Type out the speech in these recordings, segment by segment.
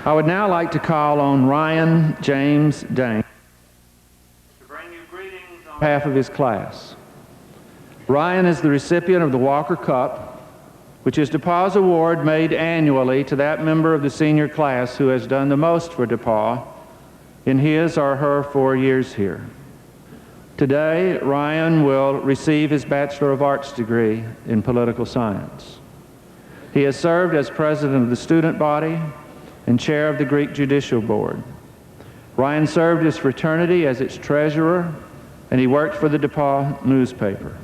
I would now like to call on Ryan James Danks to bring you greetings on behalf of his class. Ryan is the recipient of the Walker Cup, which is DePauw's award made annually to that member of the senior class who has done the most for DePauw in his or her 4 years here. Today, Ryan will receive his Bachelor of Arts degree in political science. He has served as president of the student body and chair of the Greek Judicial Board. Ryan served his fraternity as its treasurer, and he worked for the DePauw newspaper.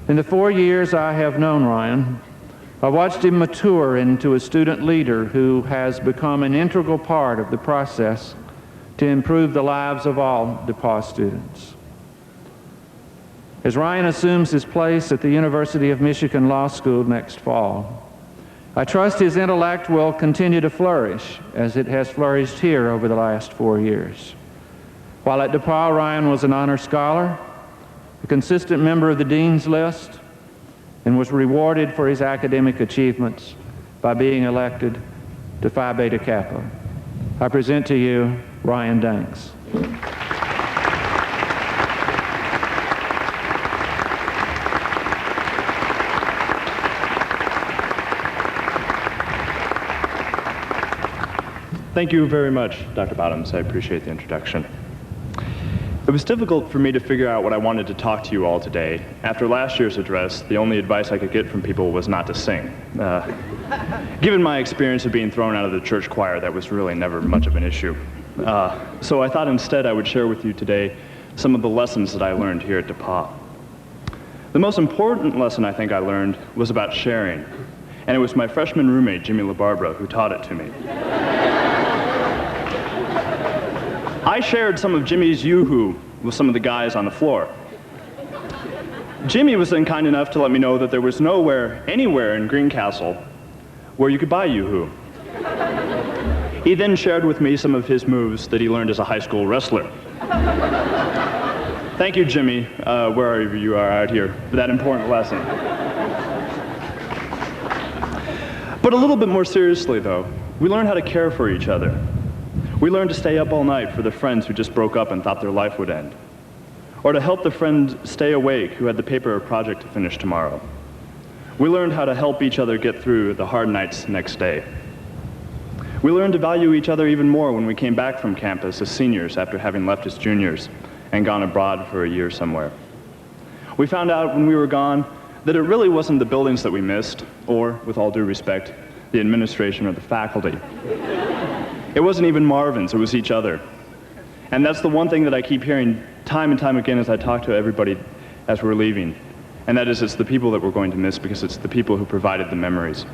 In the 4 years I have known Ryan, I watched him mature into a student leader who has become an integral part of the process to improve the lives of all DePauw students. As Ryan assumes his place at the University of Michigan Law School next fall, I trust his intellect will continue to flourish as it has flourished here over the last 4 years. While at DePauw, Ryan was an honor scholar, a consistent member of the Dean's List, and was rewarded for his academic achievements by being elected to Phi Beta Kappa. I present to you Ryan Danks. Thank you very much, Dr. Bottoms. I appreciate the introduction. It was difficult for me to figure out what I wanted to talk to you all today. After last year's address, the only advice I could get from people was not to sing. Given my experience of being thrown out of the church choir, that was really never much of an issue. So I thought instead I would share with you today some of the lessons that I learned here at DePauw. The most important lesson I think I learned was about sharing, and it was my freshman roommate, Jimmy LaBarbera, who taught it to me. I shared some of Jimmy's yoo-hoo with some of the guys on the floor. Jimmy was then kind enough to let me know that there was nowhere, anywhere in Greencastle where you could buy yoo-hoo. He then shared with me some of his moves that he learned as a high school wrestler. Thank you, Jimmy, wherever you are out here, for that important lesson. But a little bit more seriously, though, we learned how to care for each other. We learned to stay up all night for the friends who just broke up and thought their life would end, or to help the friend stay awake who had the paper or project to finish tomorrow. We learned how to help each other get through the hard nights next day. We learned to value each other even more when we came back from campus as seniors after having left as juniors and gone abroad for a year somewhere. We found out when we were gone that it really wasn't the buildings that we missed, or, with all due respect, the administration or the faculty. It wasn't even Marvin's, it was each other. And that's the one thing that I keep hearing time and time again as I talk to everybody as we're leaving. And that is, it's the people that we're going to miss because it's the people who provided the memories.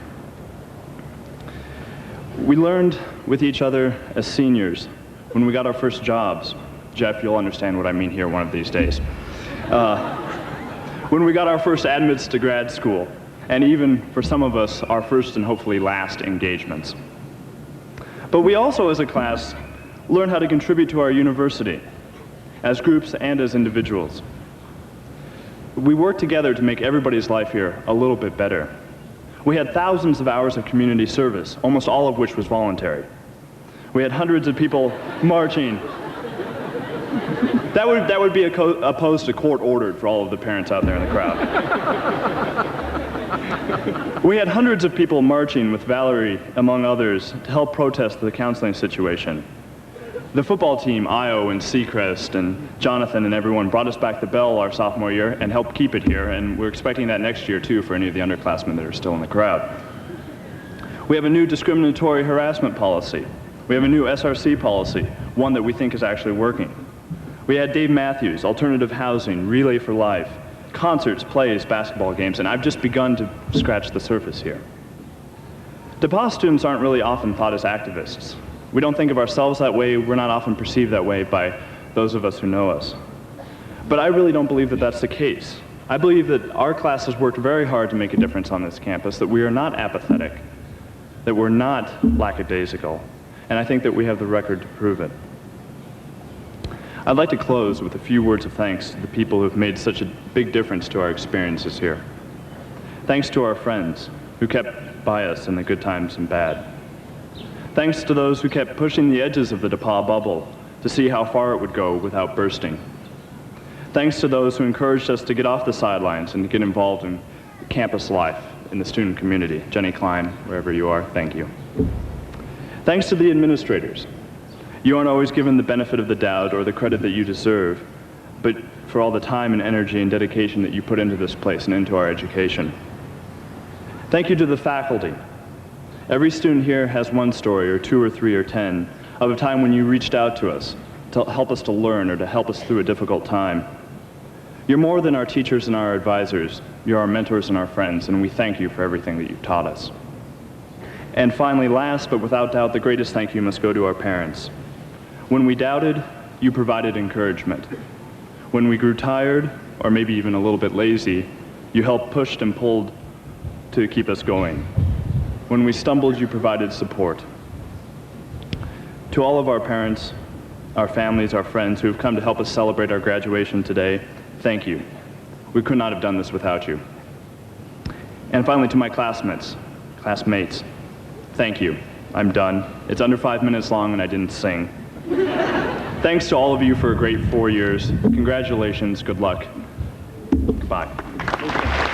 We learned with each other as seniors when we got our first jobs. Jeff, you'll understand what I mean here one of these days. When we got our first admits to grad school, and even, for some of us, our first and hopefully last engagements. But we also, as a class, learn how to contribute to our university, as groups and as individuals. We work together to make everybody's life here a little bit better. We had thousands of hours of community service, almost all of which was voluntary. We had hundreds of people marching. That would be opposed to court-ordered for all of the parents out there in the crowd. We had hundreds of people marching with Valerie, among others, to help protest the counseling situation. The football team, Io and Seacrest and Jonathan and everyone, brought us back the bell our sophomore year and helped keep it here, and we're expecting that next year, too, for any of the underclassmen that are still in the crowd. We have a new discriminatory harassment policy. We have a new SRC policy, one that we think is actually working. We had Dave Matthews, alternative housing, Relay for Life, concerts, plays, basketball games, and I've just begun to scratch the surface here. DePauw students aren't really often thought as activists. We don't think of ourselves that way. We're not often perceived that way by those of us who know us. But I really don't believe that that's the case. I believe that our class has worked very hard to make a difference on this campus, that we are not apathetic, that we're not lackadaisical, and I think that we have the record to prove it. I'd like to close with a few words of thanks to the people who have made such a big difference to our experiences here. Thanks to our friends who kept by us in the good times and bad. Thanks to those who kept pushing the edges of the DePauw bubble to see how far it would go without bursting. Thanks to those who encouraged us to get off the sidelines and to get involved in campus life in the student community. Jenny Klein, wherever you are, thank you. Thanks to the administrators. You aren't always given the benefit of the doubt or the credit that you deserve, but for all the time and energy and dedication that you put into this place and into our education. Thank you to the faculty. Every student here has one story, or 2 or 3 or 10, of a time when you reached out to us to help us to learn or to help us through a difficult time. You're more than our teachers and our advisors. You're our mentors and our friends, and we thank you for everything that you've taught us. And finally, last but without doubt, the greatest thank you must go to our parents. When we doubted, you provided encouragement. When we grew tired, or maybe even a little bit lazy, you helped pushed and pulled to keep us going. When we stumbled, you provided support. To all of our parents, our families, our friends who have come to help us celebrate our graduation today, thank you. We could not have done this without you. And finally, to my classmates, thank you. I'm done. It's under 5 minutes long and I didn't sing. Thanks to all of you for a great 4 years. Congratulations, good luck. Goodbye.